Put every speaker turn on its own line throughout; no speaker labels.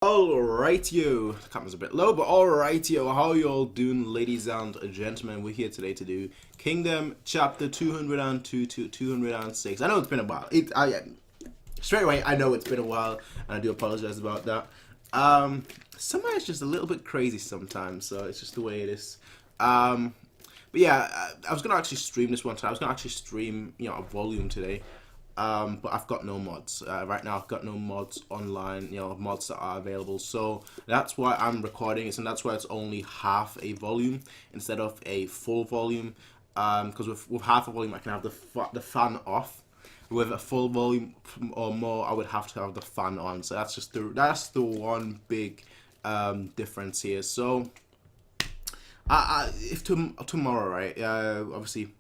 Alright yo, the camera's a bit low, but alright yo, how you all doing, ladies and gentlemen? We're here today to do Kingdom chapter 202 to 206. I know it's been a while. Straight away, I know it's been a while, and I do apologize about that. Somehow it's just a little bit crazy sometimes, so it's just the way it is. But yeah, I was gonna actually stream this one time. I was gonna actually stream, a volume today. But I've got no mods. Right now I've got no mods online, mods that are available. So that's why I'm recording it, and that's why it's only half a volume instead of a full volume. Because with half a volume I can have the fan off. With a full volume or more, I would have to have the fan on. So that's just the one big difference here. So if tomorrow, right? Obviously,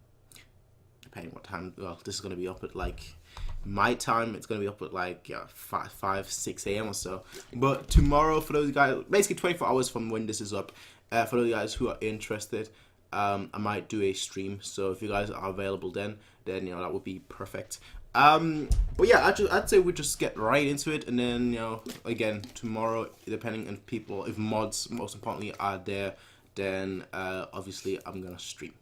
depending what time. Well, this is gonna be up at like my time. It's gonna be up at like 6 a.m. or so. But tomorrow, for those guys, basically 24 hours from when this is up, for those guys who are interested, I might do a stream. So if you guys are available, then that would be perfect. But yeah, I'd say we just get right into it, and then again tomorrow, depending on people, if mods most importantly are there, then obviously I'm gonna stream.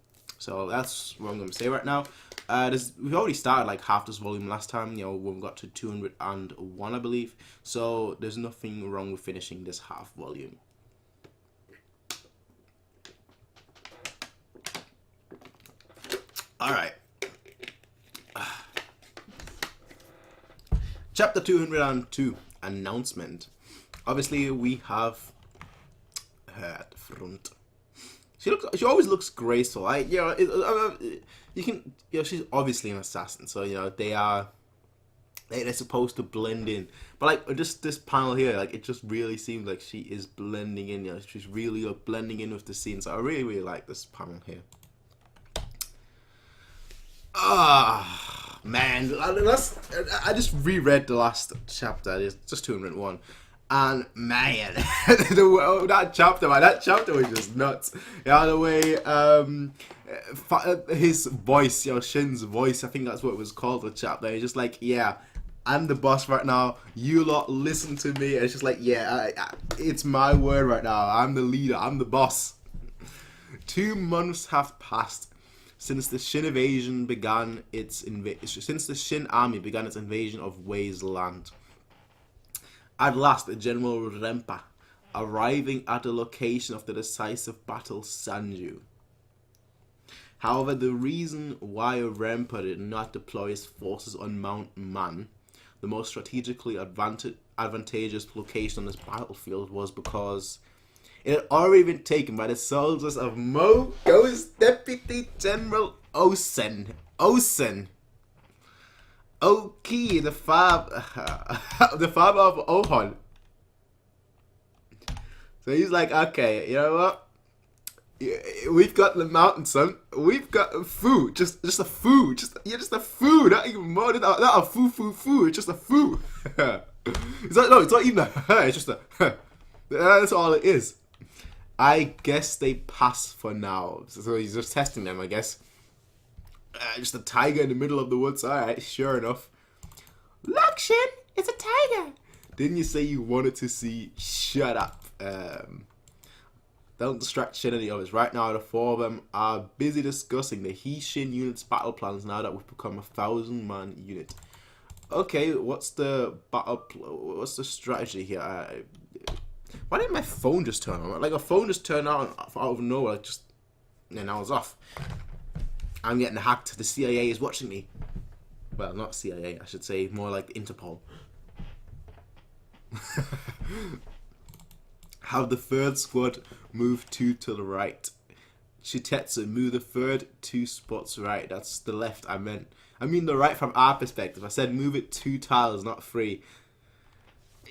So that's what I'm going to say right now. We've already started like half this volume last time, when we got to 201, I believe. So there's nothing wrong with finishing this half volume. Alright. Chapter 202, announcement. Obviously, we have her at the front. She always looks graceful. She's obviously an assassin, so they're supposed to blend in. But like just this panel here, like it just really seems like she is blending in. She's really blending in with the scene. So I really like this panel here. Man, I just reread the last chapter. It's just 201. And man, that chapter was just nuts. The way his voice, Shin's voice, I think that's what it was called, the chapter. He's just like, yeah, I'm the boss right now. You lot listen to me. And it's just like, yeah, it's my word right now. I'm the leader. I'm the boss. 2 months have passed since the Shin invasion began since the Shin army began its invasion of Wei's land. At last, General Rempa, arriving at the location of the decisive battle, Sanju. However, the reason why Rempa did not deploy his forces on Mount Man, the most strategically advantageous location on this battlefield, was because it had already been taken by the soldiers of Mogo's Deputy General Osen. Oki, the father of Ohon. So he's like, okay, you know what? We've got the mountain, son. We've got food, just a food, just a food. Not even more than not a food. It's just a food. It's not even a. It's just a. That's all it is. I guess they pass for now. So he's just testing them, I guess. Just a tiger in the middle of the woods. Alright, sure enough. Look, Shin, it's a tiger. Didn't you say you wanted to see? Shut up. Don't distract Shin and the others. Right now, the 4 of them are busy discussing the He-Shin unit's battle plans now that we've become a 1,000-man unit. Okay, what's the strategy here? Why didn't my phone just turn on? Like, a phone just turned on out of nowhere, and I was off. I'm getting hacked. The CIA is watching me. Well, not CIA, I should say. More like Interpol. Have the 3rd squad move 2 to the right. Shitetsu, move the 3rd 2 spots right. That's the left I meant. I mean the right from our perspective. I said move it 2 tiles, not 3.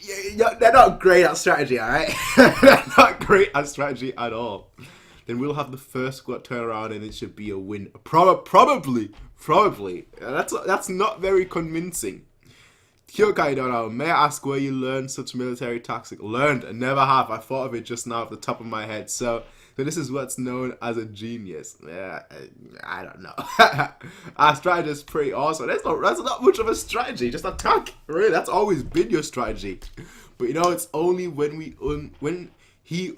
Yeah, they're not great at strategy, alright? They're not great at strategy at all. Then we'll have the 1st squad turn around and it should be a win. Probably. That's not very convincing. Kyoukai, don't know. May I ask where you learned such military tactics? Learned, I never have. I thought of it just now off the top of my head. So So this is what's known as a genius. Yeah, I don't know. Our strategy is pretty awesome. That's not much of a strategy. Just attack. Really, that's always been your strategy. But you know, it's only when he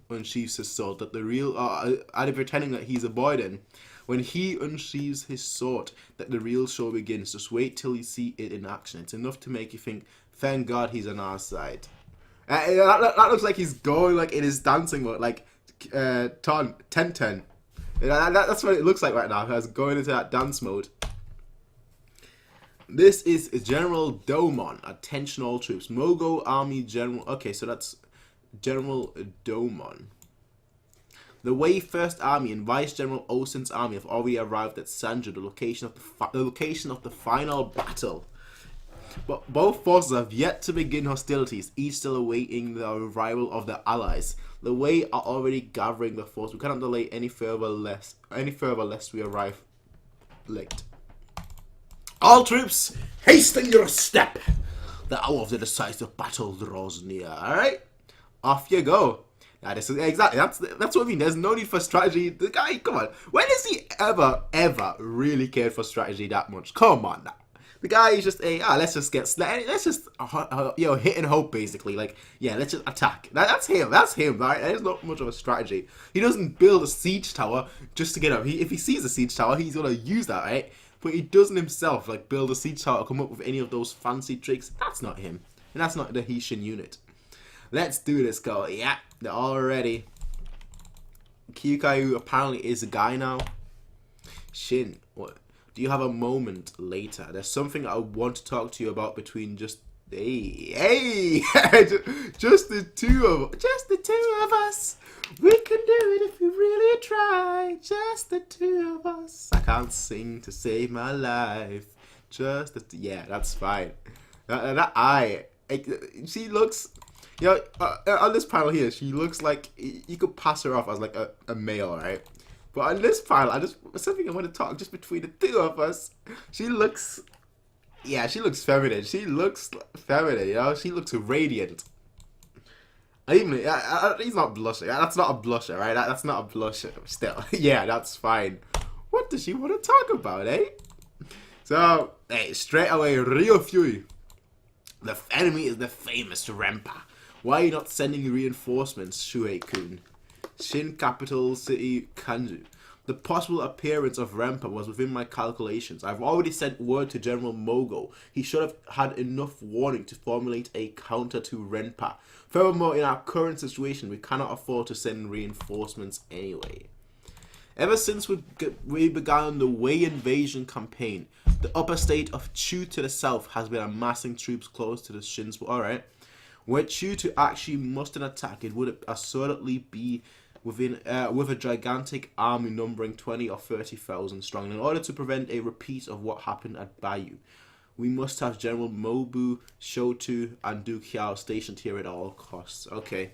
unsheathes his sword that the real are they pretending that he's a boy then? When he unsheathes his sword that the real show begins. Just wait till you see it in action. It's enough to make you think, thank God he's on our side. That looks like he's going like in his dancing mode, like 10-10. That's what it looks like right now. He's going into that dance mode. This is General Domon. Attention all troops. Mogo Army General. Okay, so that's General Domon. The Wei First Army and Vice General Osen's army have already arrived at Sanju, the location of the final battle. But both forces have yet to begin hostilities, each still awaiting the arrival of their allies. The Wei are already gathering the force. We cannot delay any further lest we arrive late. All troops, hasten your step. The hour of the decisive battle draws near. Alright? Off you go. Now this is exactly that's what I mean. There's no need for strategy. The guy, come on. When has he ever really cared for strategy that much? Come on now. The guy is just let's just hit and hope basically. Like, yeah, let's just attack. That's him, right? There's not much of a strategy. He doesn't build a siege tower just to get up. If he sees a siege tower, he's gonna use that, right? But he doesn't himself, like, build a siege tower or come up with any of those fancy tricks. That's not him. And that's not the Haitian unit. Let's do this, go. Yeah, they're all ready. Kyoukai apparently is a guy now. Shin, what? Do you have a moment later? There's something I want to talk to you about between just the two of us. We can do it if we really try. Just the two of us. I can't sing to save my life. Yeah, that's fine. She looks, you know, on this panel here, she looks like you could pass her off as like a male, right? But on this panel, something I want to talk just between the two of us. She looks feminine. She looks feminine, you know? She looks radiant. He's not blushing. That's not a blusher, right? That's not a blusher. Still, yeah, that's fine. What does she want to talk about, eh? So, hey, straight away, Reupload. The enemy is the famous Rempa. Why are you not sending reinforcements, Shuei-kun? Shin capital city Kanju. The possible appearance of Rempa was within my calculations. I've already sent word to General Mogo. He should have had enough warning to formulate a counter to Rempa. Furthermore, in our current situation, we cannot afford to send reinforcements anyway. Ever since we began the Wei invasion campaign, the upper state of Chu to the south has been amassing troops close to the Shin's. Alright. Were Chu to actually muster an attack, it would assuredly be with a gigantic army numbering 20 or 30,000 strong. In order to prevent a repeat of what happened at Bayou, we must have General Mobu, Shotu, and Du Qiao stationed here at all costs. Okay,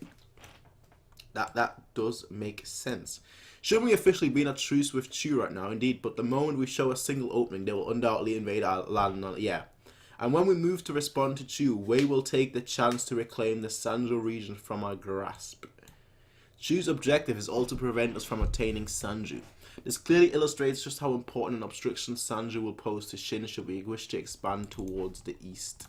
that does make sense. Shouldn't we officially be in a truce with Chu right now? Indeed, but the moment we show a single opening, they will undoubtedly invade our land. Yeah. And when we move to respond to Chu, Wei will take the chance to reclaim the Sanjo region from our grasp. Chu's objective is also to prevent us from attaining Sanju. This clearly illustrates just how important an obstruction Sanju will pose to Shin should we wish to expand towards the east.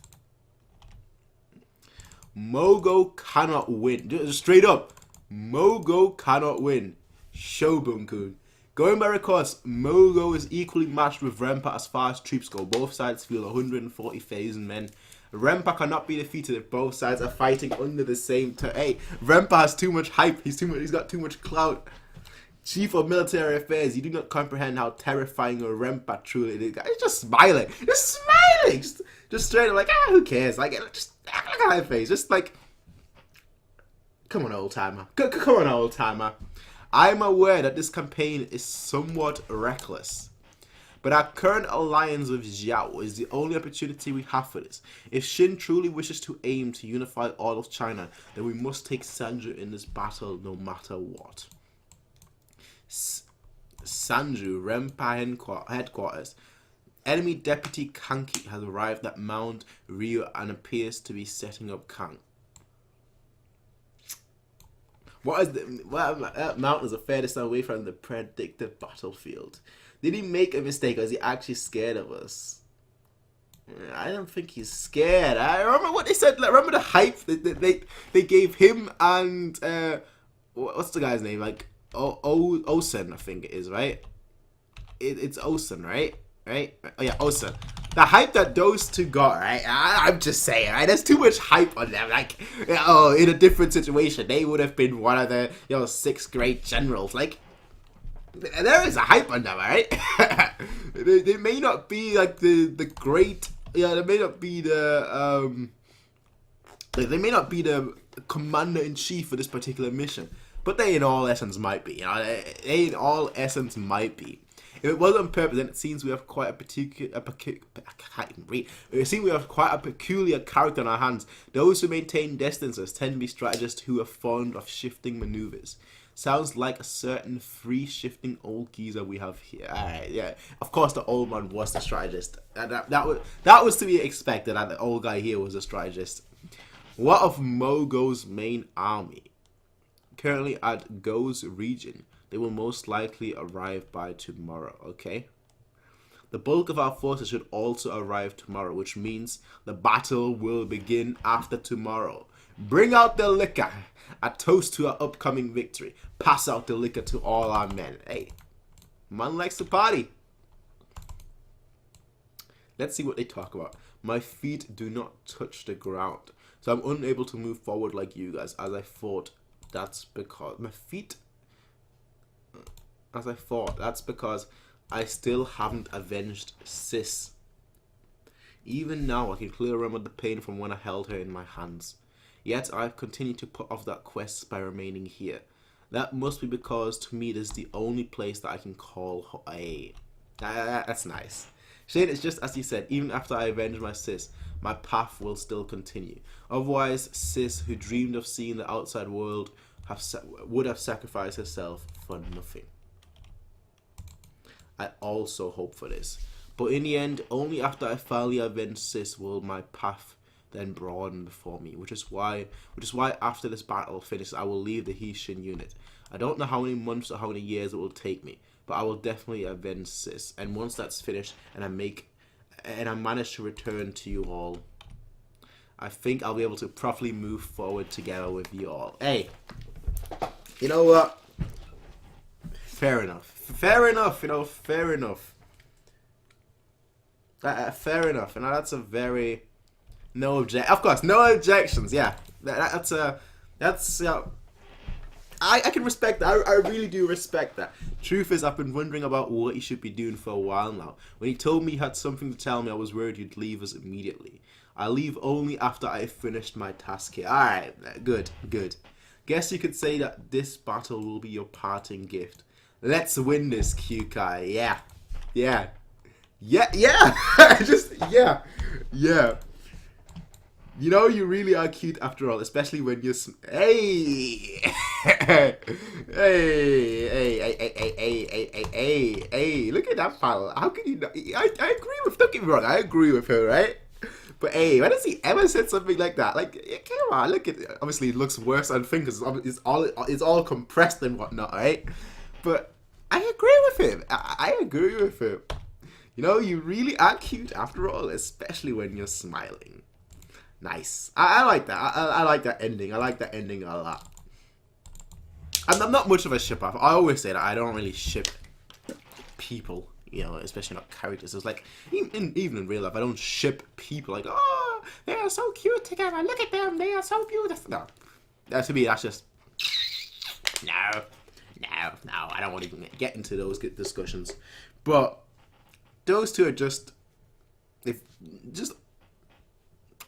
Mogo cannot win. Just straight up, Mogo cannot win. Shobun-kun. Going by records, Mogo is equally matched with Rempa as far as troops go. Both sides field 140,000 men. Rempa cannot be defeated if both sides are fighting under the same Hey, Rempa has too much hype. He's got too much clout. Chief of Military Affairs, you do not comprehend how terrifying a Rempa truly is. He's just smiling. Just smiling. Just straight up like, who cares? Like, just look at my face. Just like, come on, old timer. Come on, old timer. I'm aware that this campaign is somewhat reckless. But our current alliance with Xiao is the only opportunity we have for this. If Shin truly wishes to aim to unify all of China, then we must take Sanju in this battle no matter what. Sanju, Rempa headquarters. Enemy Deputy Kanki has arrived at Mount Ryu and appears to be setting up camp. What is that mountain is the furthest away from the predicted battlefield. Did he make a mistake, or is he actually scared of us? I don't think he's scared. I remember what they said. Like, remember the hype they gave him and what's the guy's name? Like Osen, I think it is, right? It's Osen, right? Right? Oh yeah, Osen. The hype that those two got, right? I'm just saying, right? There's too much hype on them. Like, oh, in a different situation, they would have been one of the 6th grade generals. Like, there is a hype on them, right? they may not be like the great. Yeah, they may not be the they may not be the commander in chief for this particular mission, but they in all essence might be. You know, they in all essence might be. If it wasn't on purpose, then it seems we have quite a peculiar character on our hands. Those who maintain distances tend to be strategists who are fond of shifting maneuvers. Sounds like a certain free shifting old geezer we have here. Alright, yeah. Of course the old man was the strategist. That was to be expected, and the old guy here was a strategist. What of Mogo's main army? Currently at Go's region. They will most likely arrive by tomorrow, okay? The bulk of our forces should also arrive tomorrow, which means the battle will begin after tomorrow. Bring out the liquor. A toast to our upcoming victory. Pass out the liquor to all our men. Hey, man likes to party. Let's see what they talk about. My feet do not touch the ground, so I'm unable to move forward like you guys. As I thought, that's because I still haven't avenged Sis. Even now, I can clearly remember the pain from when I held her in my hands. Yet, I've continued to put off that quest by remaining here. That must be because, to me, this is the only place that I can call home. That's nice. Shane, it's just as you said, even after I avenge my Sis, my path will still continue. Otherwise, Sis, who dreamed of seeing the outside world, would have sacrificed herself for nothing. I also hope for this. But in the end, only after I finally avenge Sis will my path then broaden before me. Which is why after this battle finishes, I will leave the Hisshin unit. I don't know how many months or how many years it will take me, but I will definitely avenge Sis. And once that's finished and I manage to return to you all, I think I'll be able to properly move forward together with you all. Hey, you know what? Fair enough. Fair enough. You know, fair enough. Fair enough. You know, that's a very of course, no objections. Yeah, that's I can respect that. I really do respect that. Truth is, I've been wondering about what he should be doing for a while now. When he told me he had something to tell me, I was worried he'd leave us immediately. I leave only after I finished my task here. Alright, good. Guess you could say that this battle will be your parting gift. Let's win this, Kyoukai. Yeah. Just, yeah. You know, you really are cute after all, especially when you're... Hey! Hey, look at that pal. How can you not... I agree with... Don't get me wrong, I agree with her, right? But hey, when has he ever said something like that? Like, come on, look at it. Obviously, it looks worse on fingers. It's all compressed and whatnot, right? But I agree with him. I agree with him. You know, you really are cute after all, especially when you're smiling. Nice. I like that. I like that ending. I like that ending a lot. I'm not much of a shipper. I always say that I don't really ship people, you know, especially not characters. It's like, even in real life, I don't ship people. Like, oh, they are so cute together. Look at them. They are so beautiful. No. To me, that's just... No. I don't want to even get into those discussions. But those two are just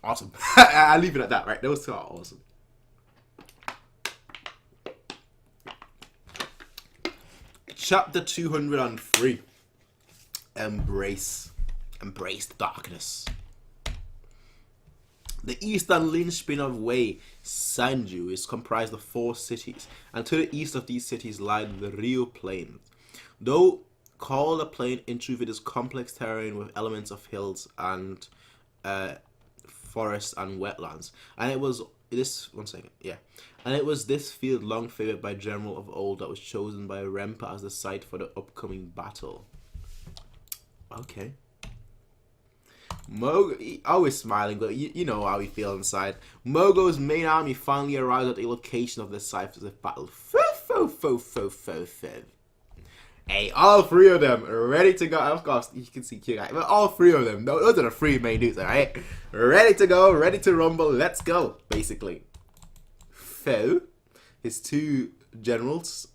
awesome. I'll leave it at that, right? Those two are awesome. Chapter 203. Embrace the darkness. The eastern linchpin of Wei, Sanju, is comprised of 4 cities, and to the east of these cities lie the Rio Plains. Though called a plain, in truth it is complex terrain with elements of hills and forests and wetlands, and it this, one second, yeah. And it was this field long favored by general of old that was chosen by Rempa as the site for the upcoming battle. Okay. Always smiling, but you know how we feel inside. Mogo's main army finally arrived at the location of the site for the battle. Hey, all three of them ready to go. Of course, you can see Kyoukai, but all three of them, those are the three main dudes, alright? Ready to go, ready to rumble, let's go, basically. His two generals.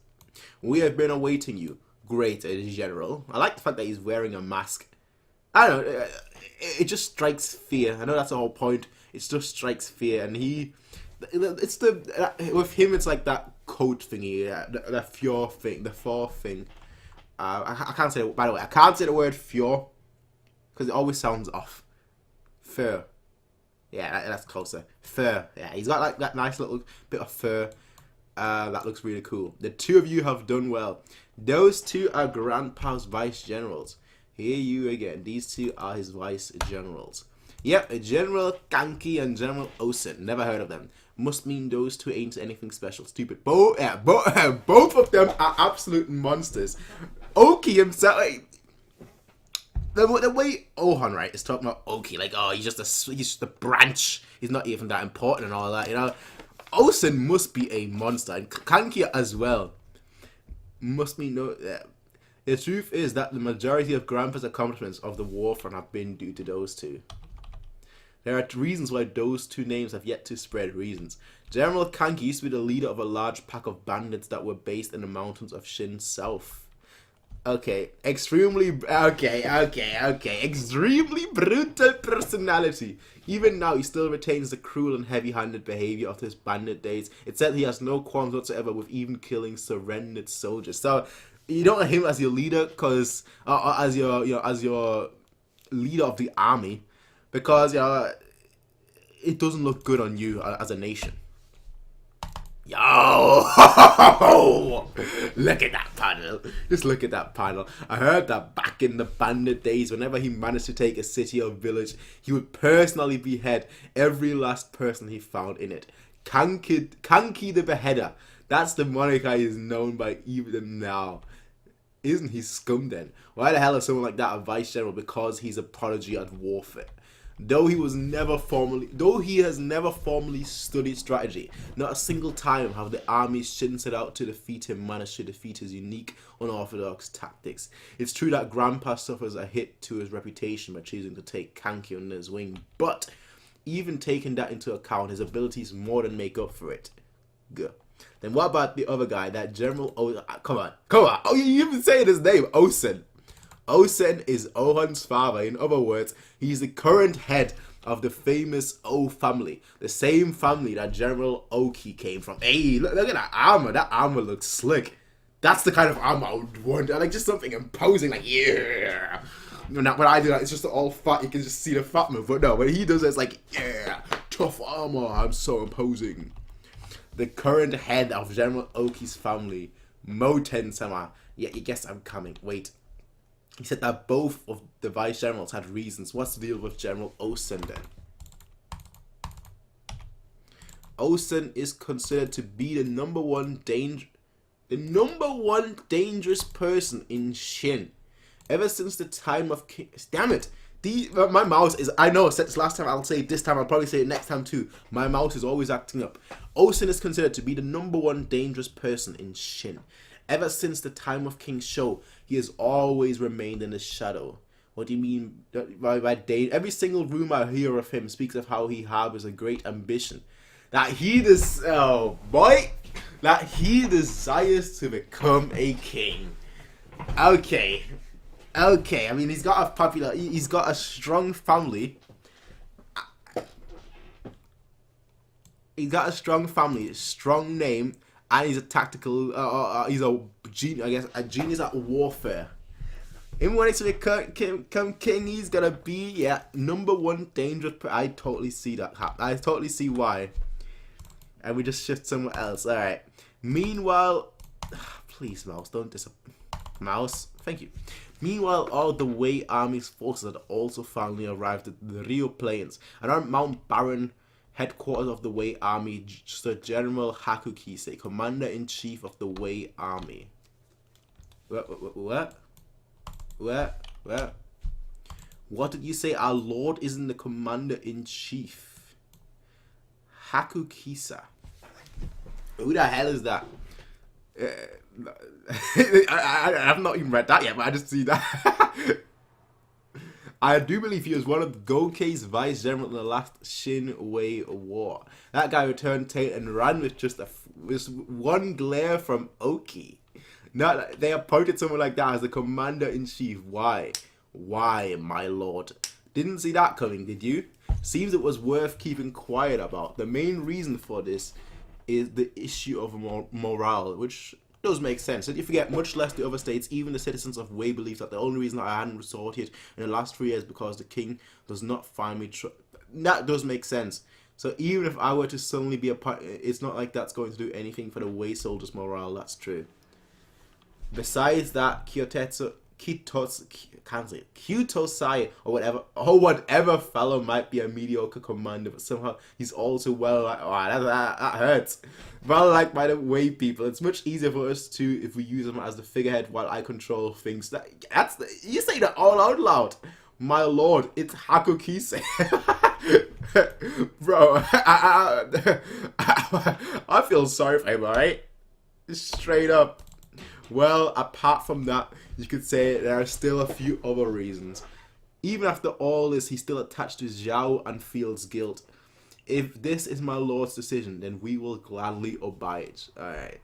We have been awaiting you. Great, general. I like the fact that he's wearing a mask. I don't know, it just strikes fear. I know that's the whole point. It just strikes fear, and with him, it's like that coat thingy, the fjord thing, the fourth thing. I can't say, by the way, I can't say the word fjord, because it always sounds off. Fur. Yeah, that's closer. Fur. Yeah, he's got like that nice little bit of fur. That looks really cool. The two of you have done well. Those two are Grandpa's vice generals. Here you again. These two are his vice generals. Yep, General Kanki and General Osen. Never heard of them. Must mean those two ain't anything special. Stupid. Both of them are absolute monsters. Oki himself. The way Ohan, right, is talking about Oki, like, oh, he's just a branch. He's not even that important and all that, you know. Osen must be a monster, and Kanki as well. Must be no. The truth is that the majority of Grandpa's accomplishments of the warfront have been due to those two. There are reasons why those two names have yet to spread. Reasons. General Kanki used to be the leader of a large pack of bandits that were based in the mountains of Shin South. Okay, extremely brutal personality. Even now, he still retains the cruel and heavy-handed behavior of his bandit days. It said he has no qualms whatsoever with even killing surrendered soldiers. So you don't want him as your leader, because as your leader of the army, because it doesn't look good on you as a nation. Yo! Look at that panel. Just look at that panel. I heard that back in the bandit days, whenever he managed to take a city or village, he would personally behead every last person he found in it. Kanki the Beheader. That's the moniker he is known by even now. Isn't he scum then? Why the hell is someone like that a vice general? Because he's a prodigy at warfare. Though he has never formally studied strategy, not a single time have the armies Shin set out to defeat him managed to defeat his unique, unorthodox tactics. It's true that Grandpa suffers a hit to his reputation by choosing to take Kanki under his wing, but even taking that into account, his abilities more than make up for it. Good. Then what about the other guy, that General come on. Oh, you even saying his name, Osen. Osen is Ohan's father. In other words, he's the current head of the famous O family. The same family that General Oki came from. Hey, look at that armor. That armor looks slick. That's the kind of armor I would want. Like, just something imposing, like, yeah. When I do that, it's just all fat. You can just see the fat move. But no, when he does it, it's like, yeah, tough armor. I'm so imposing. The current head of General Oki's family, Moten-sama. Yeah, you guess I'm coming. Wait. He said that both of the vice generals had reasons. What's the deal with General Osen then? Osen is considered to be the number one dangerous person in Shin. Ever since the time of King... Damn it! My mouse is... I know, I said this last time, I'll say it this time, I'll probably say it next time too. My mouse is always acting up. Osen is considered to be the number one dangerous person in Shin. Ever since the time of King Sho, he has always remained in the shadow. What do you mean by danger? Every single rumor I hear of him speaks of how he harbors a great ambition. That he desires to become a king. Okay. I mean, he's got a strong family. He's got a strong family, strong name, and he's a tactical. He's a genius, I guess, a genius at warfare. Him wanting to become king, he's gonna be number one dangerous. I totally see that happen. I totally see why. And we just shift somewhere else. All right. Meanwhile, please, mouse, don't disappoint. Mouse, thank you. Meanwhile, all the Wei Army's forces had also finally arrived at the Rio Plains and on Mount Baron headquarters of the Wei Army, Sir General Hakukise, Commander-in-Chief of the Wei Army. What? What did you say? Our Lord isn't the Commander-in-Chief. Hakukisa. Who the hell is that? I've not even read that yet, but I just see that. I do believe he was one of Gokei's vice general in the last Shin Wei War. That guy returned tail and ran with just one glare from Oki. Now they appointed someone like that as the commander-in-chief. Why? Why, my lord? Didn't see that coming, did you? Seems it was worth keeping quiet about. The main reason for this is the issue of morale, which does make sense. And if you forget, much less the other states, even the citizens of Wei believe that the only reason that I hadn't resorted in the last 3 years because the king does not find me. That does make sense. So even if I were to suddenly be a part, it's not like that's going to do anything for the Wei soldiers' morale. That's true. Besides that, Kyutosai or whatever fellow might be a mediocre commander, but somehow he's also well liked. Oh, that hurts. Well liked by the Wei people. It's much easier for us too if we use him as the figurehead while I control things. You say that all out loud. My lord, it's Hakukise. Bro, I feel sorry for him, alright? Straight up. Well, apart from that, you could say there are still a few other reasons. Even after all this, he's still attached to Zhao and feels guilt. If this is my lord's decision, then we will gladly oblige. Alright.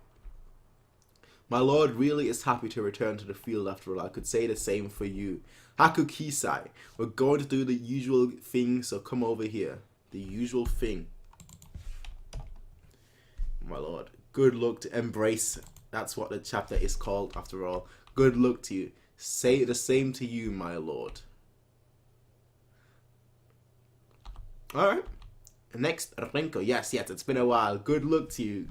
My lord really is happy to return to the field after all. I could say the same for you. Hakukisai, we're going to do the usual thing, so come over here. The usual thing. My lord, good luck to embrace. That's what the chapter is called, after all. Good luck to you. Say the same to you, my lord. Alright. Next, Renko. Yes, it's been a while. Good luck to you.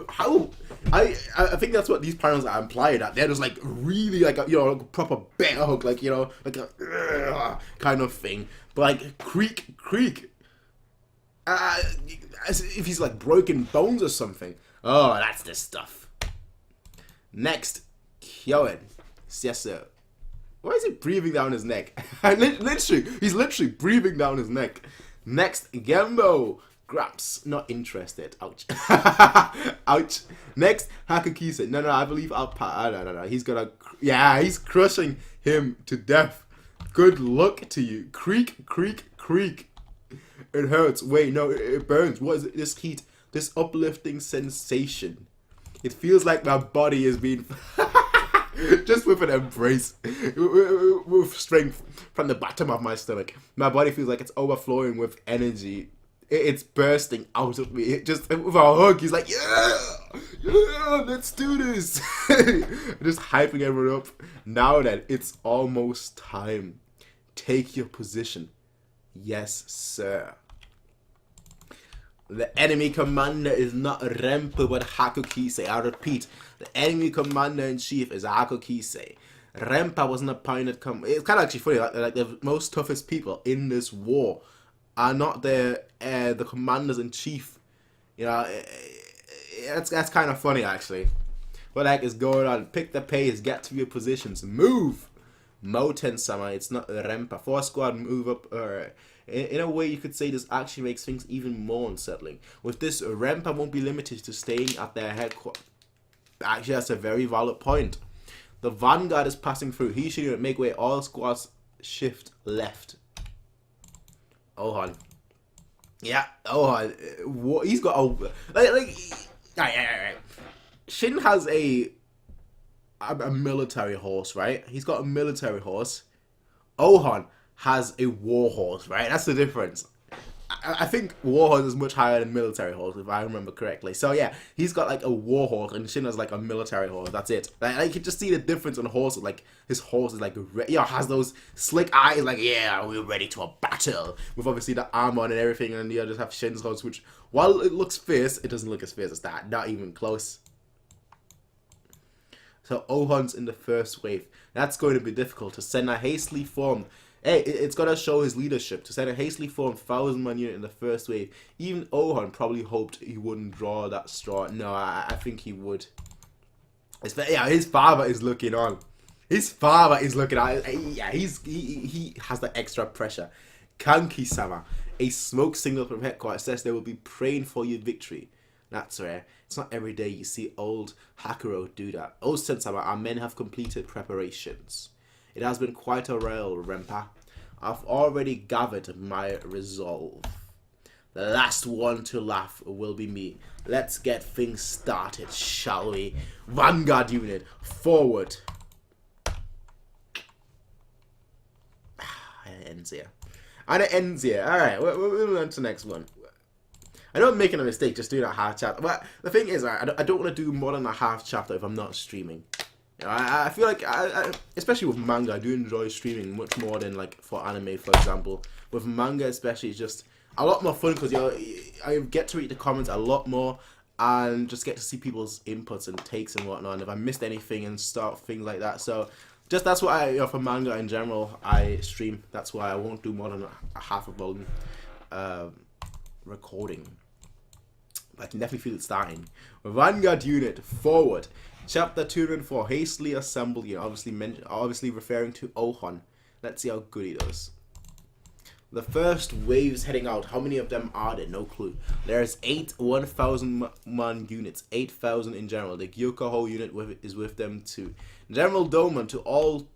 How? I think that's what these panels are implied at. They're just like really like a, like a proper bear hug, like, like a kind of thing. But like creak. As if he's like broken bones or something. Oh, that's the stuff. Next, Kyoen. Yes, sir. Why is he breathing down his neck? He's literally breathing down his neck. Next, Gembo. Graps. Not interested. Ouch. Ouch. Next, Hakukise. No, I believe no. He's gonna. Yeah, he's crushing him to death. Good luck to you. Creak. It hurts. Wait, no, it burns. What is it? This heat. This uplifting sensation. It feels like my body is being just with an embrace, with strength from the bottom of my stomach. My body feels like it's overflowing with energy. It's bursting out of me. It just with a hug, he's like, yeah, let's do this. Just hyping everyone up. Now then, it's almost time. Take your position. Yes, sir. The enemy commander is not Rempa but Hakukise. I repeat, the enemy commander-in-chief is Hakukise. Rempa wasn't appointed. It's kind of actually funny. Like the most toughest people in this war are not the commanders-in-chief. That's kind of funny actually. What the heck is going on? Pick the pace. Get to your positions. Move. Moten-sama. It's not Rempa. 4 squad. Move up. In a way, you could say this actually makes things even more unsettling. With this, Rempa won't be limited to staying at their headquarters. Actually, that's a very valid point. The Vanguard is passing through. He should make way. All squads shift left. Ohan. Yeah, Ohan. He's got a... Right. Shin has a military horse, right? He's got a military horse. Ohan has a war horse, right? That's the difference. I think war horse is much higher than military horse, if I remember correctly. So yeah, he's got like a war horse, and Shin has like a military horse. That's it. Like you can just see the difference on horses. Like his horse is like, has those slick eyes. Like, yeah, we're ready to a battle. With obviously the armor and everything, and you just have Shin's horse, which while it looks fierce, it doesn't look as fierce as that. Not even close. So Ohan's in the first wave. That's going to be difficult. To send a hastily formed Hey, it's gotta show his leadership. To send a hastily formed 1,000-man unit in the first wave, even Ohan probably hoped he wouldn't draw that straw. No, I think he would. Yeah, his father is looking on. His father is looking at. Yeah, he has the extra pressure. Kanki-sama, a smoke signal from headquarters, says they will be praying for your victory. That's rare. It's not every day you see old Hakuro do that. Oh, Sensama, our men have completed preparations. It has been quite a while, Rempa. I've already gathered my resolve. The last one to laugh will be me. Let's get things started, shall we? Vanguard unit, forward. It ends here. And it ends here. Alright, we'll move on to the next one. I know I'm making a mistake just doing a half chapter. But the thing is, I don't want to do more than a half chapter if I'm not streaming. You know, I feel like, especially with manga, I do enjoy streaming much more than like for anime, for example. With manga especially, it's just a lot more fun because I get to read the comments a lot more and just get to see people's inputs and takes and whatnot. And if I missed anything and start things like that. So just that's why for manga in general, I stream. That's why I won't do more than a half a volume recording. I can definitely feel it starting. Vanguard unit, forward. Chapter 204, hastily assembled unit. Obviously referring to Ohon. Let's see how good he does. The first wave is heading out. How many of them are there? No clue. There's 8 1,000-man units. 8,000 in general. The Gyoukai unit is with them too. General Doman to all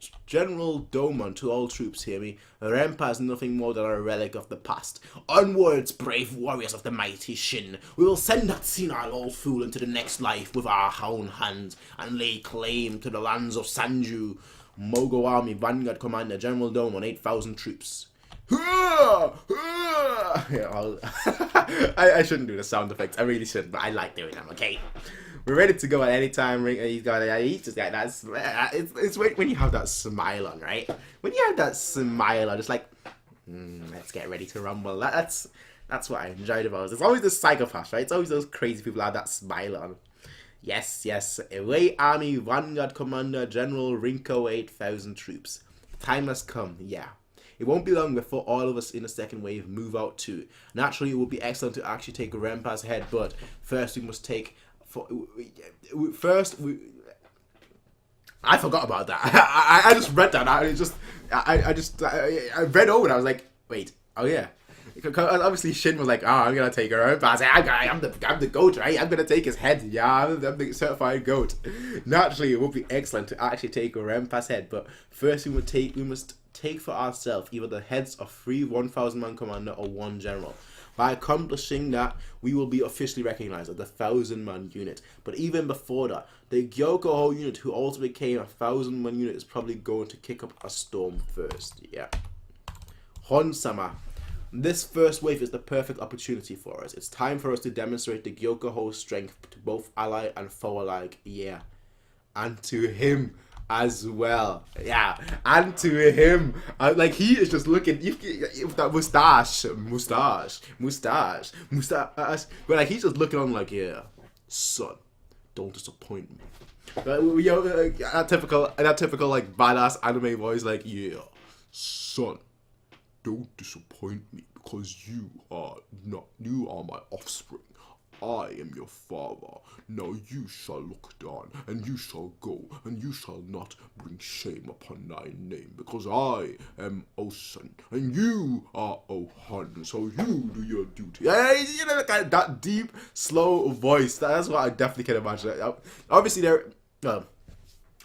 troops, hear me. Rempa is nothing more than a relic of the past. Onwards, brave warriors of the mighty Shin. We will send that senile old fool into the next life with our own hands and lay claim to the lands of Sanju. Mogo Army Vanguard Commander General Doman, 8,000 troops. Yeah, I shouldn't do the sound effects. I really shouldn't, but I like doing them. Okay, we're ready to go at any time. He's just like that's. It's when you have that smile on, right? When you have that smile on, it's like, let's get ready to rumble. That's what I enjoyed about it. It's always the psychopaths, right? It's always those crazy people that have that smile on. Yes. Away Army Vanguard Commander General Rinko, 8,000 troops. Time has come. Yeah. It won't be long before all of us in the second wave move out too. Naturally, it would be excellent to actually take Rempa's head, but first we must take... I forgot about that. I just read that. I read over it. I was like, wait, oh yeah. Because obviously Shin was like, I'm gonna take Rempa. I was like, I'm the goat, right? I'm gonna take his head. Yeah, I'm the certified goat. Naturally, it would be excellent to actually take Rempa's head, but first we must take for ourselves either the heads of 3 1,000-man commander or 1 general. By accomplishing that, we will be officially recognized as the 1,000-man unit. But even before that, the Gyoukai unit, who also became a 1,000-man unit, is probably going to kick up a storm first. Yeah. Hon-sama. This first wave is the perfect opportunity for us. It's time for us to demonstrate the Gyoukai strength to both ally and foe alike. Yeah. And to him as well. Yeah. And to him. Like, he is just looking, with that mustache. But like, he's just looking on like, yeah, son, don't disappoint me. That typical like badass anime voice, like, yeah, son, don't disappoint me, because you are my offspring. I am your father. Now you shall look down, and you shall go, and you shall not bring shame upon thy name, because I am Osen, and you are Ohan, so you do your duty. Yeah, you know, that deep, slow voice, that's what I definitely can imagine. Obviously there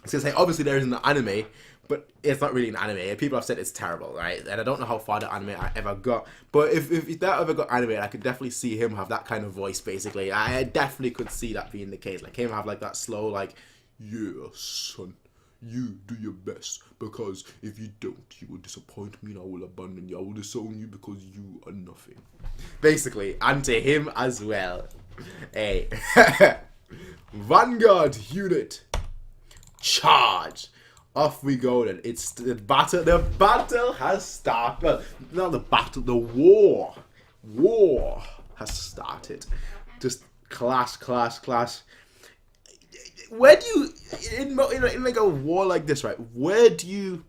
is an anime, but it's not really an anime. People have said it's terrible, right? And I don't know how far the anime I ever got. But if that ever got animated, I could definitely see him have that kind of voice, basically. I definitely could see that being the case. Like, him have, like, that slow, like, yeah, son, you do your best. Because if you don't, you will disappoint me and I will abandon you. I will disown you because you are nothing. Basically, and to him as well. Hey. Vanguard unit. Charge. Off we go then. It's the battle. The battle has started. Well, not the battle. The war. War has started. Just clash. Where do you in like a war like this, right? Where do you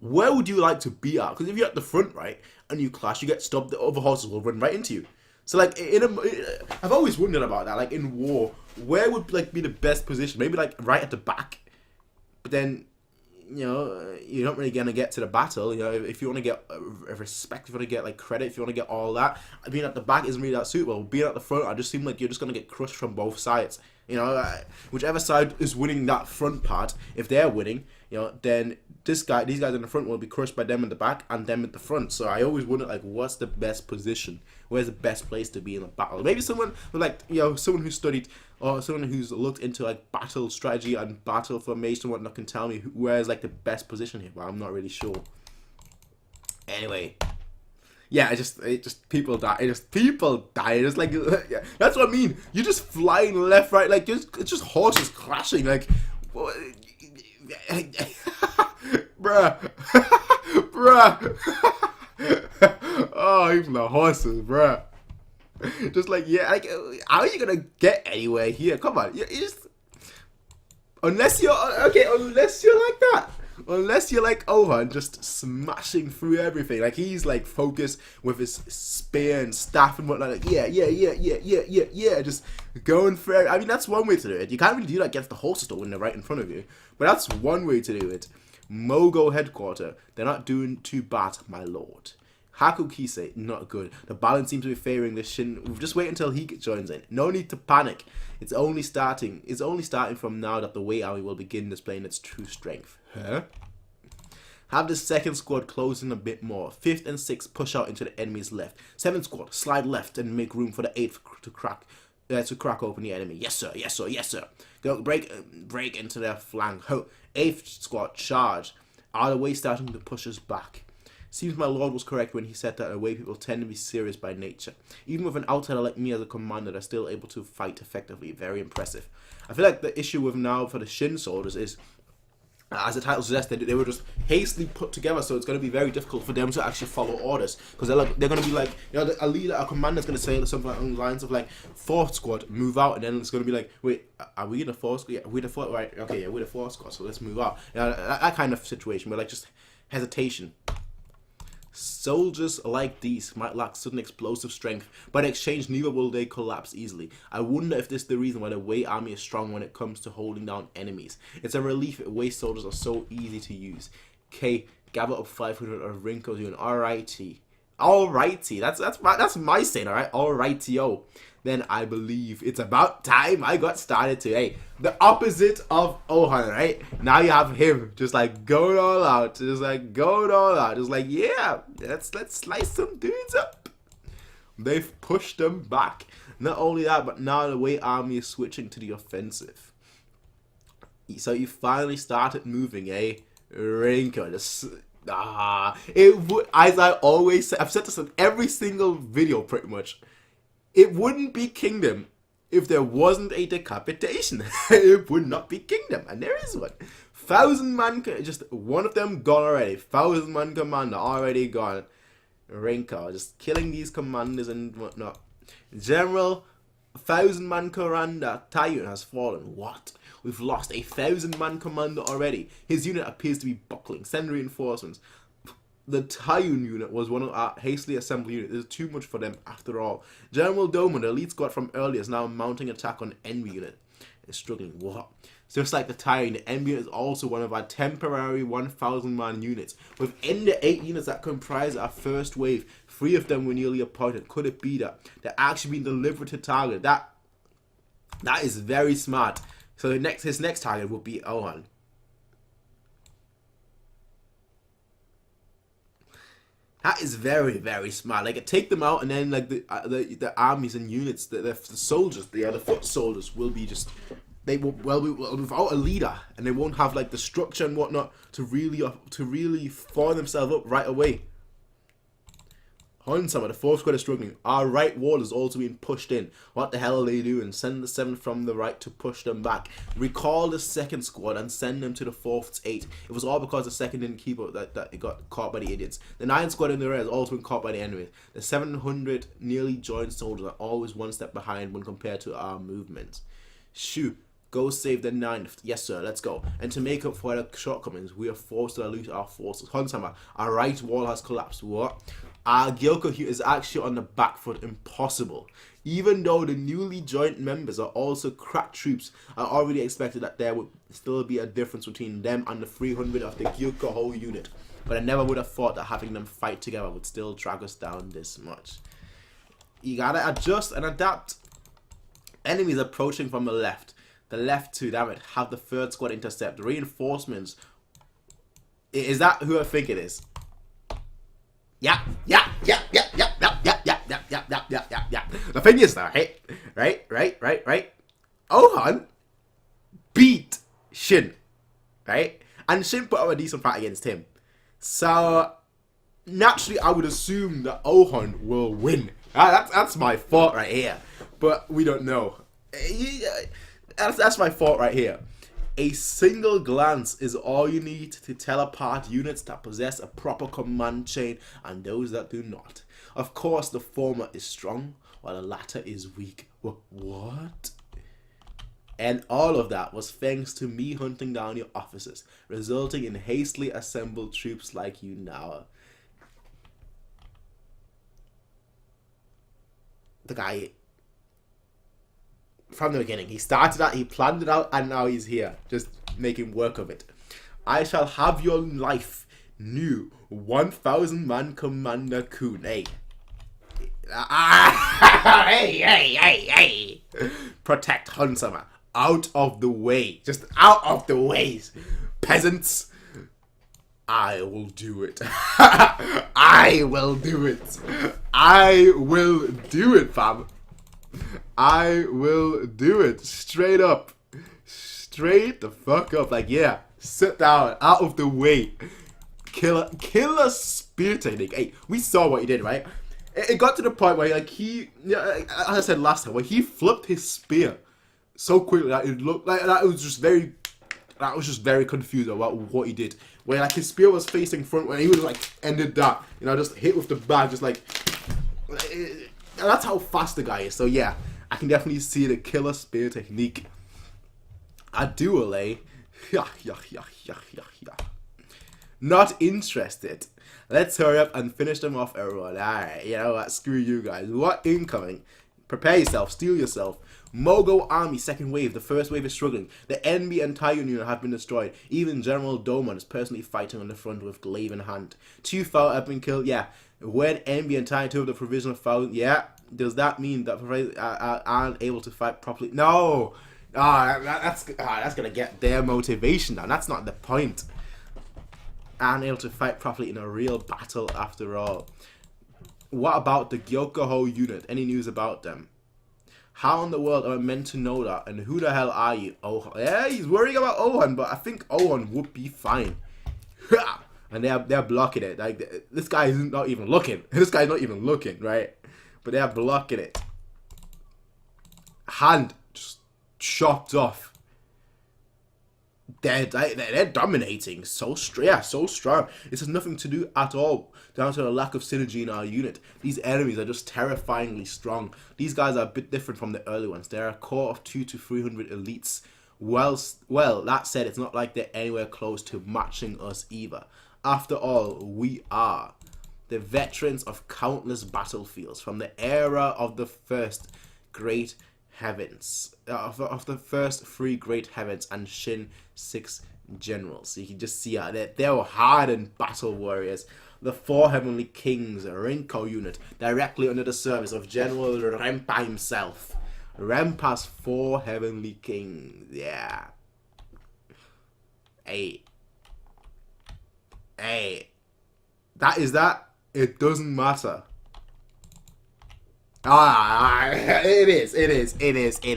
where would you like to be at? Because if you're at the front, right, and you clash, you get stopped, the other horses will run right into you. So like I've always wondered about that. Like in war, where would like be the best position? Maybe like right at the back, but then you're not really gonna get to the battle. If you want to get respect, if you want to get like credit, if you want to get all that, being at the back isn't really that suitable. Being at the front, I just seem like you're just gonna get crushed from both sides. Whichever side is winning that front part, if they're winning, then these guys in the front will be crushed by them in the back and them at the front. So I always wonder, like, what's the best position? Where's the best place to be in a battle? Maybe someone with, like, someone who studied or someone who's looked into like battle strategy and battle formation and whatnot can tell me where's like the best position here, but I'm not really sure. Anyway. Yeah, it just people die. People die. It's like, yeah, that's what I mean. You're just flying left, right, like it's just horses crashing, like, bruh, bruh. Oh, even the horses, bruh. Just like, yeah, like, how are you gonna get anywhere here? Come on, you just unless you're like that. Unless you're like Ohan, just smashing through everything. Like he's like focused with his spear and staff and whatnot. Like yeah, just going for it. I mean, that's one way to do it. You can't really do that against the horses though when they're right in front of you. But that's one way to do it. Mogo headquarter, they're not doing too bad, my lord. Haku Kisei, not good. The balance seems to be favoring this Shin. We'll just wait until he joins in. No need to panic. It's only starting from now that the Wei Army will begin displaying its true strength. Huh? Have the second squad close in a bit more. 5th and 6th push out into the enemy's left. 7th squad slide left and make room for the 8th to crack open the enemy. Yes sir, yes sir, yes sir. Go break into their flank. 8th squad charge. Are the Wei starting to push us back? Seems my lord was correct when he said that away people tend to be serious by nature. Even with an outsider like me as a commander, they're still able to fight effectively. Very impressive. I feel like the issue with now for the Shin soldiers is, as the title suggests, they were just hastily put together, so it's going to be very difficult for them to actually follow orders, because they're going to be like, a leader, a commander's going to say something along the lines of like, 4th squad, move out, and then it's going to be like, wait, are we in the 4th squad? Yeah, we're the 4th, right? Okay, yeah, we're the 4th squad, so let's move out. That kind of situation where like just hesitation. Soldiers like these might lack sudden explosive strength, but in exchange neither will they collapse easily. I wonder if this is the reason why the Wei army is strong when it comes to holding down enemies. It's a relief that Wei soldiers are so easy to use. Okay, gather up 500 of Rinko's unit. Alrighty. Alrighty. That's my saying, alright? Alrighty-o. Then I believe it's about time I got started to. Hey, the opposite of Ohan, right? Now you have him just like going all out. Just like going all out. Just like, yeah, let's slice some dudes up. They've pushed them back. Not only that, but now the Wei army is switching to the offensive. So you finally started moving, eh? Rinko, just... it would, as I always say, I've said this in every single video pretty much. It wouldn't be Kingdom if there wasn't a decapitation. It would not be Kingdom, and there is one. 1,000-man, just one of them gone already. 1,000-man commander already gone. Rinko, just killing these commanders and whatnot. General, 1,000-man commander Taiyun has fallen. What? We've lost a 1,000-man commander already. His unit appears to be buckling. Send reinforcements. The Taiyun unit was one of our hastily assembled units. It is too much for them after all. General Doman, the elite squad from earlier, is now mounting attack on Envy unit. It's struggling. What? Just like the Taiyun, the Envy unit is also one of our temporary 1,000-man units. Within the 8 units that comprise our first wave, 3 of them were nearly appointed. Could it be that they're actually being delivered to target? That is very smart. So his next target would be Ohan. That is very, very smart. Like, take them out, and then like the armies and units, the soldiers, the foot soldiers will be just, they will be without a leader, and they won't have like the structure and whatnot to really form themselves up right away. Honsama, the 4th squad is struggling. Our right wall is also being pushed in. What the hell are they doing? Send the 7th from the right to push them back. Recall the 2nd squad and send them to the 4th's 8. It was all because the 2nd didn't keep up that it got caught by the idiots. The 9th squad in the rear has also been caught by the enemy. The 700 nearly joined soldiers are always one step behind when compared to our movements. Shoo. Go save the 9th. Yes, sir, let's go. And to make up for the shortcomings, we are forced to dilute our forces. Huntama, our right wall has collapsed. What? Our Gyokouhyou is actually on the back foot. Impossible. Even though the newly joined members are also crack troops, I already expected that there would still be a difference between them and the 300 of the Gyokouhyou unit. But I never would have thought that having them fight together would still drag us down this much. You gotta adjust and adapt. Enemies approaching from the left. The left two, damn it, have the 3rd squad intercept. Reinforcements. Is that who I think it is? Yeah. The thing is though, right? Ohan beat Shin, right? And Shin put up a decent fight against him. So naturally, I would assume that Ohan will win. That's my thought right here. But we don't know. That's my thought right here. A single glance is all you need to tell apart units that possess a proper command chain and those that do not. Of course, the former is strong, while the latter is weak. What? And all of that was thanks to me hunting down your officers, resulting in hastily assembled troops like you now. The guy, from the beginning, he started out, he planned it out, and now he's here, just making work of it. I shall have your life, new 1,000-man Commander Kun. Hey. Hey. Protect Hunsama. Out of the way. Just out of the way. Peasants. I will do it. I will do it. I will do it, fam. I will do it. Straight up. Straight the fuck up. Like, yeah. Sit down. Out of the way. Killer spear technique. Hey, we saw what he did, right? It got to the point where, like, as I said last time, where he flipped his spear so quickly that it looked like that. It was just very, confused about what he did. Where, like, his spear was facing front, when he was like ended that, just hit with the bag, just like. That's how fast the guy is. So yeah, I can definitely see the killer spear technique. A duel, eh? Not interested. Let's hurry up and finish them off, everyone. Alright, you know what? Screw you guys. What incoming? Prepare yourself. Steel yourself. Mogo Army, 2nd wave. The 1st wave is struggling. The enemy entire unit have been destroyed. Even General Domon is personally fighting on the front with glaive in hand. 2 foul have been killed. Yeah. When enemy entire two of the provisional foul. Yeah. Does that mean that aren't able to fight properly? No. That's gonna get their motivation down. That's not the point. Aren't able to fight properly in a real battle after all. What about the Gyokouhyou unit? Any news about them? How in the world am I meant to know that? And who the hell are you? Oh, yeah, he's worrying about Ohan, but I think Ohan would be fine. And they're blocking it. Like, this guy is not even looking. This guy's not even looking, right? But they're blocking it. Hand just chopped off. They're dominating so strong. This has nothing to do at all down to the lack of synergy in our unit. These enemies are just terrifyingly strong. These guys are a bit different from the early ones. They're a core of 200 to 300 elites. Well, that said, it's not like they're anywhere close to matching us either. After all, we are the veterans of countless battlefields from the era of the first great heavens, of the first 3 great heavens and Shin 6 generals. So you can just see they were hardened battle warriors. The 4 heavenly kings, a Rinko unit, directly under the service of General Rempa himself. Rempa's 4 heavenly kings, yeah. Hey, that is that. It doesn't matter. It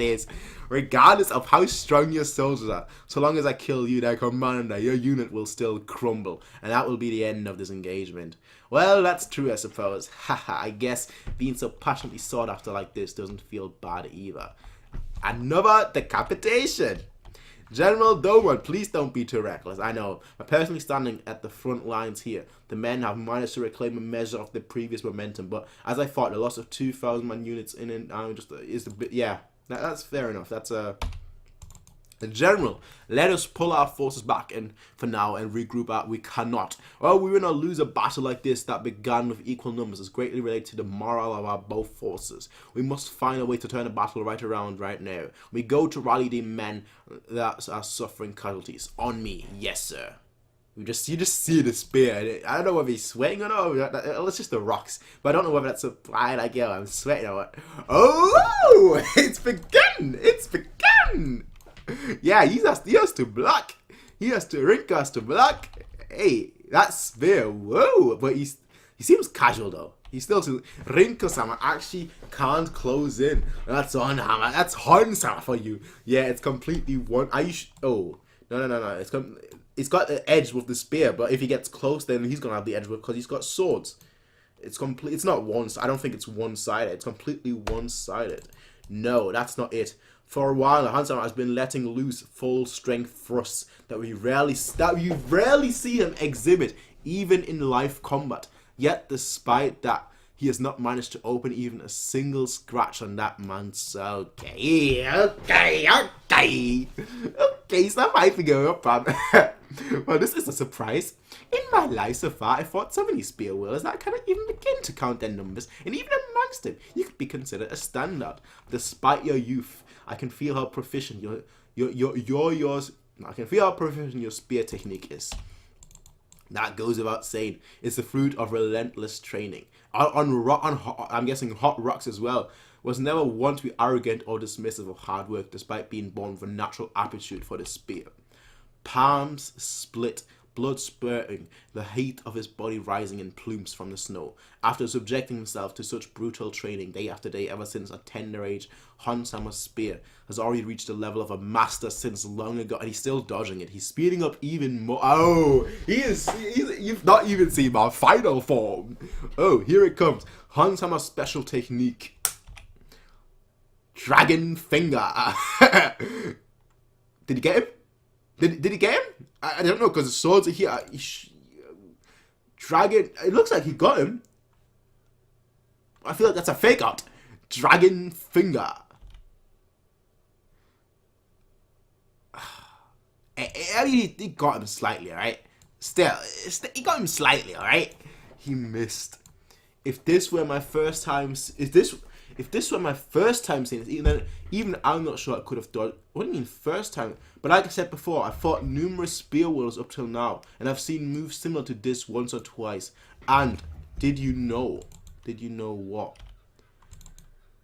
is. Regardless of how strong your soldiers are, so long as I kill you, their commander, your unit will still crumble, and that will be the end of this engagement. Well, that's true, I suppose. Haha, I guess being so passionately sought after like this doesn't feel bad either. Another decapitation! General Domon, please don't be too reckless. I know, I'm personally standing at the front lines here. The men have managed to reclaim a measure of the previous momentum, but as I thought, the loss of 2,000 man units in and is a bit, yeah, that's fair enough. That's General, let us pull our forces back in for now and regroup out. We cannot. Well, we will not lose a battle like this that began with equal numbers is greatly related to the morale of our both forces. We must find a way to turn the battle right around right now. We go to rally the men that are suffering casualties. On me, yes sir. You just see the spear. I don't know whether he's sweating or not. It's just the rocks. But I don't know whether that's a fly like, yo, I'm sweating or what. Oh, it's begun. It's begun. Yeah, he has to block. Rinko has to block. Hey, that spear, whoa. But he seems casual though. He's still to Rinko-sama actually can't close in. That's on hammer. That's Hon-sama for you. Yeah, it's completely one. Oh, no. It's got the edge with the spear, but if he gets close, then he's gonna have the edge because he's got swords. It's not one. I don't think it's one-sided. It's completely one-sided. No, that's not it. For a while, Hansama has been letting loose full-strength thrusts that you rarely see him exhibit, even in live combat. Yet, despite that, he has not managed to open even a single scratch on that man's. Okay, stop hyping up, fam. Well, this is a surprise. In my life so far, I fought so many spear wielders that I cannot even begin to count their numbers, and even amongst them, you could be considered a standout. Despite your youth, I can feel how proficient I can feel how proficient your spear technique is. That goes without saying. It's the fruit of relentless training. I'm guessing hot rocks as well. Was never one to be arrogant or dismissive of hard work, despite being born with a natural aptitude for the spear. Palms split, blood spurting, the heat of his body rising in plumes from the snow. After subjecting himself to such brutal training day after day ever since a tender age, Hon-sama's spear has already reached the level of a master since long ago, and he's still dodging it. He's speeding up even more. Oh, you've not even seen my final form. Oh, here it comes. Hon-sama's special technique. Dragon Finger. Did he get him? Did he get him? I don't know, because the swords are here. Dragon. It looks like he got him. I feel like that's a fake out. Dragon Finger. He got him slightly, alright? Still, he got him slightly, alright? He missed. If this were my first time, if this were my first time seeing this, even I'm not sure I could have done. What do you mean first time? But like I said before, I've fought numerous spear wielders up till now, and I've seen moves similar to this once or twice. And did you know? Did you know what?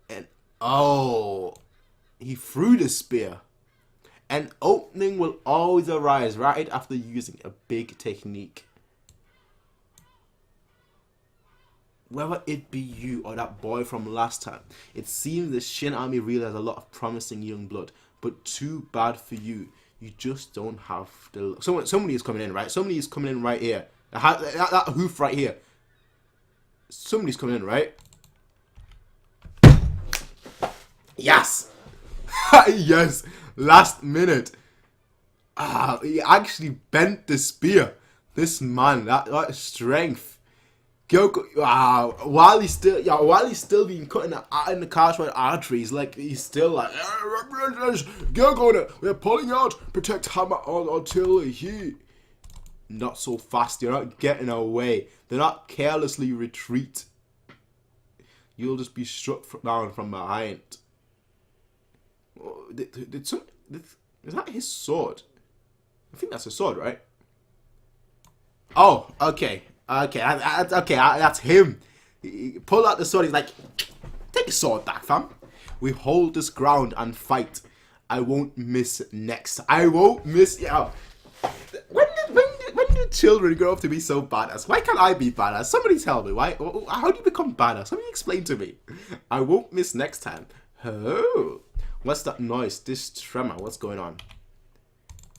And oh, he threw the spear. An opening will always arise right after using a big technique. Whether it be you or that boy from last time, it seems the Shin army really has a lot of promising young blood, but too bad for you. You just don't have the... Somebody is coming in, right? Somebody is coming in right here. That hoof right here. Somebody's coming in, right? Yes! Yes! Last minute. He actually bent the spear. This man, that strength. Wow, while he's still being cut in the cartwright arteries, like he's still like, we're pulling out, protect hammer on artillery. Not so fast, you're not getting away. Do not carelessly retreat. You'll just be struck down from behind. Is that his sword? I think that's his sword, right? Oh, okay. Okay, that's him. He pull out the sword. He's like, take the sword back, fam. We hold this ground and fight. I won't miss next. I won't miss. Yeah. When do children grow up to be so badass? Why can't I be badass? Somebody tell me. Why? How do you become badass? Somebody explain to me. I won't miss next time. Oh, what's that noise? This tremor. What's going on?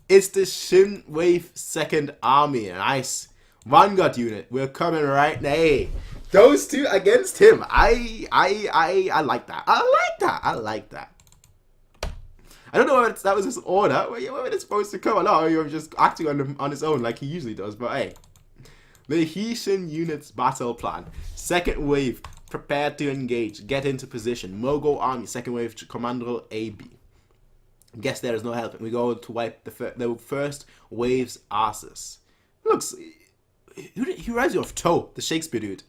It's the Shinwave 2nd Army. Nice. Vanguard unit, we're coming right now. Hey, those two against him. I like that. I like that. I don't know if that was his order. Where it's supposed to come. No, he was just acting on his own like he usually does. But hey, the Hishin unit's battle plan. Second wave, prepare to engage. Get into position. Mogo army. Second wave, Commando AB. Guess there is no helping. We go to wipe the first wave's asses. Looks, who reminds you of Toe, the Shakespeare dude?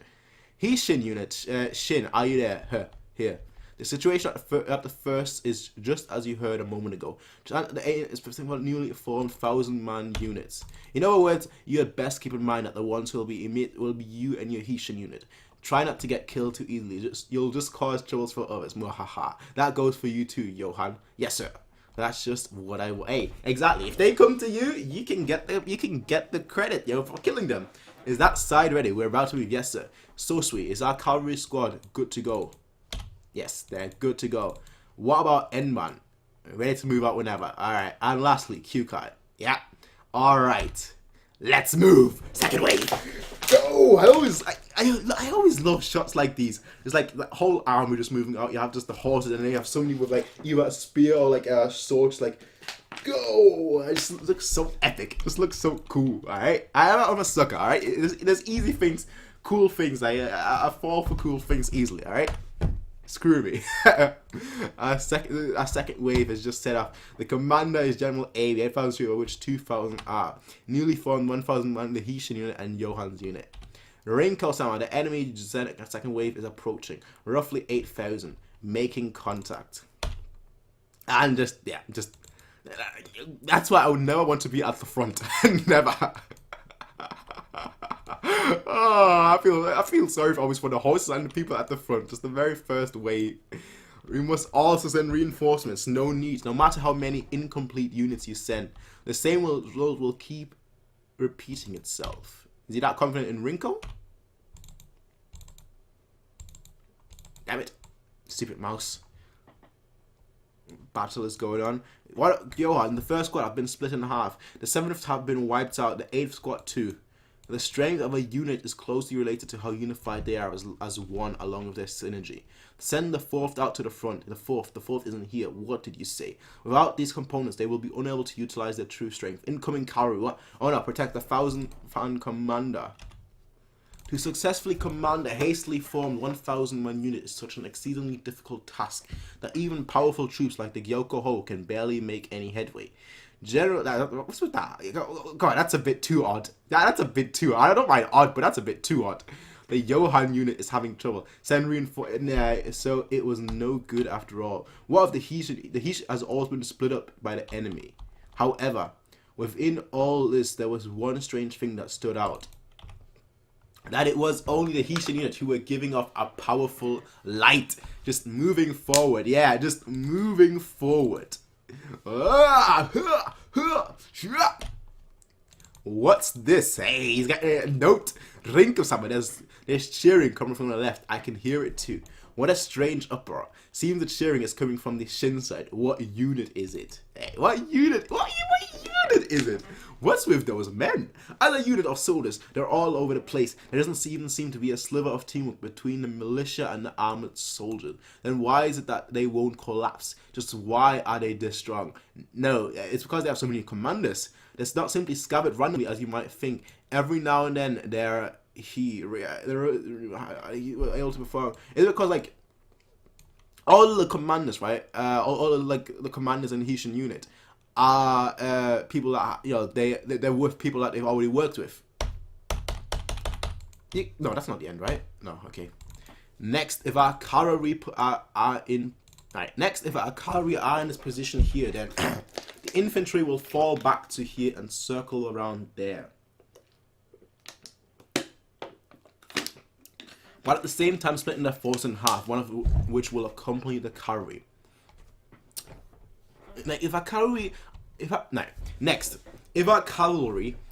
He's Shin unit. Shin, are you there? Huh, here. The situation at the first is just as you heard a moment ago. The A is about newly formed 1,000-man units. In other words, you had best keep in mind that the ones who will be you and your Hishin unit. Try not to get killed too easily. You'll just cause troubles for others. Mwahaha. That goes for you too, Johan. Yes, sir. That's just what I want. Hey, exactly. If they come to you, you can get the credit, yo, for killing them. Is that side ready? We're about to move. Yes, sir. So sweet. Is our cavalry squad good to go? Yes, they're good to go. What about Endman? Ready to move out whenever. Alright. And lastly, Kyoukai. Yeah. Alright. Let's move. Second wave. Go! I always love shots like these. It's like the whole army just moving out. You have just the horses, and then you have somebody with like either a spear or like a sword. Just like, go! It just looks so epic. It just looks so cool. Alright? I'm a sucker. Alright? There's easy things, cool things. I fall for cool things easily. Alright? Screw me. Our second wave has just set off. The commander is General A, the 8,000 of which 2,000 are. Newly formed 1,001, the Hishin unit and Johan's unit. Rinko-sama, the enemy second wave is approaching. Roughly 8,000. Making contact. And that's why I would never want to be at the front. Never. Oh, I feel sorry for the horses and the people at the front. Just the very first wave. We must also send reinforcements. No need. No matter how many incomplete units you send, the same will keep repeating itself. Is he that confident in Rinko? Damn it. Stupid mouse. Battle is going on. Johan, the first squad have been split in half. The 7th have been wiped out. The 8th squad too. The strength of a unit is closely related to how unified they are as one, along with their synergy. Send the 4th out to the front. The 4th isn't here. What did you say? Without these components, they will be unable to utilize their true strength. Incoming cavalry. What? Oh no, protect the 1,000-man commander. To successfully command a hastily formed 1,000-man unit is such an exceedingly difficult task that even powerful troops like the Gyoko can barely make any headway. General, what's with that? God, that's a bit too odd. That's a bit too odd. I don't mind odd, but that's a bit too odd. The Johan unit is having trouble. Send reinforcements. So it was no good after all. What if the Hishin has always been split up by the enemy? However, within all this, there was one strange thing that stood out. That it was only the Hishin unit who were giving off a powerful light. Just moving forward. Yeah, just moving forward. What's this? Hey, he's got a note. Drink of something. There's cheering coming from the left. I can hear it too. What a strange uproar. Seems the cheering is coming from the Shin side. What unit is it? Hey, what unit? What unit is it? What's with those men? As a unit of soldiers, they're all over the place. There doesn't even seem to be a sliver of teamwork between the militia and the armored soldiers. Then why is it that they won't collapse? Just why are they this strong? No, it's because they have so many commanders. It's not simply scattered randomly as you might think. Every now and then they're able to perform. Is it because like all the commanders, right? All like the commanders in the Hishin unit are people that they're with people that they've already worked with. No, that's not the end, right? No, okay. Next, if our cavalry are in this position here, then the infantry will fall back to here and circle around there. But at the same time splitting their force in half, one of which will accompany the cavalry. Now, if our cavalry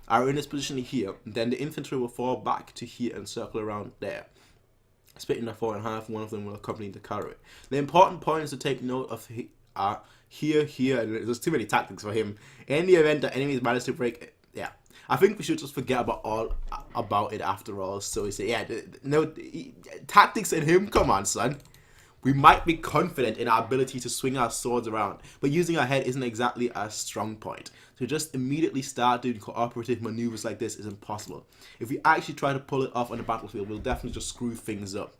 are in this position here, then the infantry will fall back to here and circle around there. Splitting their force in half, one of them will accompany the cavalry. The important points to take note of are here, and there's too many tactics for him. In the event that enemies manage to break, I think we should just forget about it after all. So we say, no tactics in him. Come on, son. We might be confident in our ability to swing our swords around, but using our head isn't exactly a strong point. So just immediately start doing cooperative maneuvers like this is impossible. If we actually try to pull it off on the battlefield, we'll definitely just screw things up.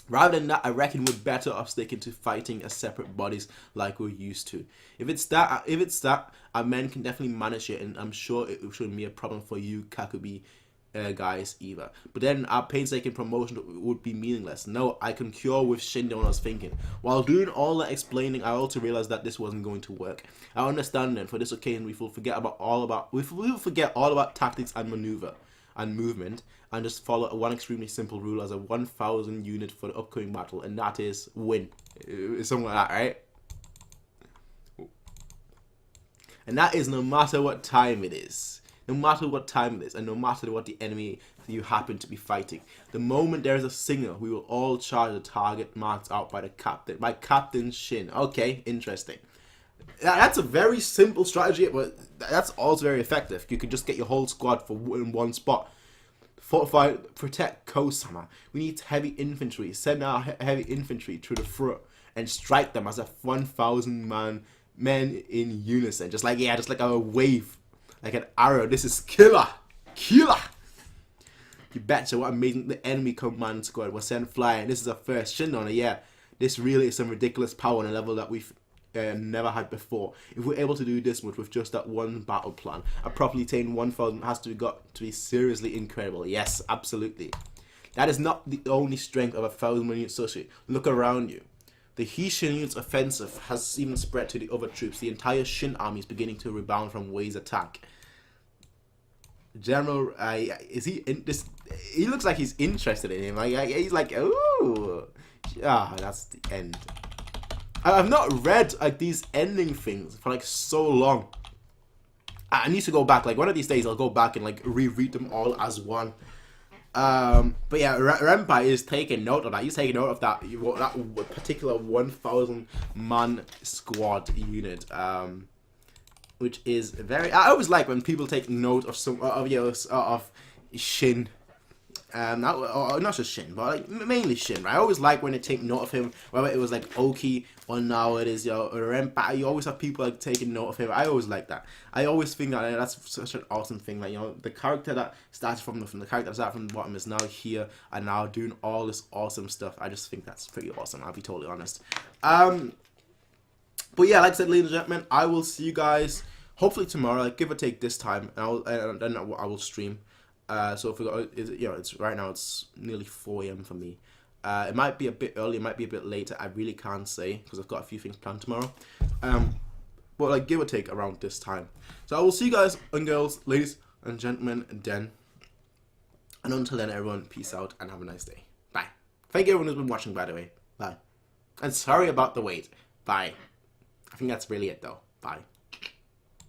Rather than that, I reckon we're better off sticking to fighting as separate bodies like we're used to. If it's that, our men can definitely manage it, and I'm sure it shouldn't be a problem for you Kakubi guys either. But then our painstaking promotion would be meaningless. No, I concur with Shindo when I was thinking. While doing all that explaining, I also realized that this wasn't going to work. I understand then, for this occasion, we will forget all about tactics and maneuver and movement, and just follow one extremely simple rule as a 1,000 unit for the upcoming battle, and that is win. Something like that, right? And that is no matter what time it is. No matter what time it is, and no matter what the enemy you happen to be fighting. The moment there is a signal, we will all charge the target marked out by the captain, by Captain Shin. Okay, interesting. That's a very simple strategy, but that's also very effective. You can just get your whole squad in one spot. Fortify, protect Kosama. We need heavy infantry. Send our heavy infantry to the front and strike them as a 1,000 men in unison. Just like a wave, like an arrow. This is killer. You betcha. What amazing the enemy command squad was sent flying. This is a first. Shindo, yeah. This really is some ridiculous power on a level that we've never had before. If we're able to do this much with just that one battle plan, a properly tamed 1,000 has to be seriously incredible. Yes, absolutely. That is not the only strength of a 1,000 unit associate. Look around you. The Shin unit's offensive has even spread to the other troops. The entire Shin army is beginning to rebound from Wei's attack. General, is he in this? He looks like he's interested in him. He's like, ooh, that's the end. I've not read these ending things for so long. I need to go back. One of these days, I'll go back and reread them all as one. But yeah, Renpai is taking note of that. He's taking note of that particular 1,000 man squad unit. Which is very. I always like when people take note of of Shin. Not just Shin, but mainly Shin, right? I always like when they take note of him, whether it was Oki or now it is Renpai. You always have people taking note of him. I always like that. I always think that that's such an awesome thing. The character that started from the character that started from the bottom is now here and now doing all this awesome stuff. I just think that's pretty awesome. I'll be totally honest. But yeah, like I said, ladies and gentlemen, I will see you guys hopefully tomorrow, give or take this time, and then I will stream. So if we got, it's right now. It's nearly 4 AM for me. It might be a bit early. It might be a bit later. I really can't say because I've got a few things planned tomorrow. But give or take around this time. So I will see you guys and girls, ladies and gentlemen, then. And until then, everyone, peace out and have a nice day. Bye. Thank you everyone who's been watching, by the way. Bye. And sorry about the wait. Bye. I think that's really it though. Bye.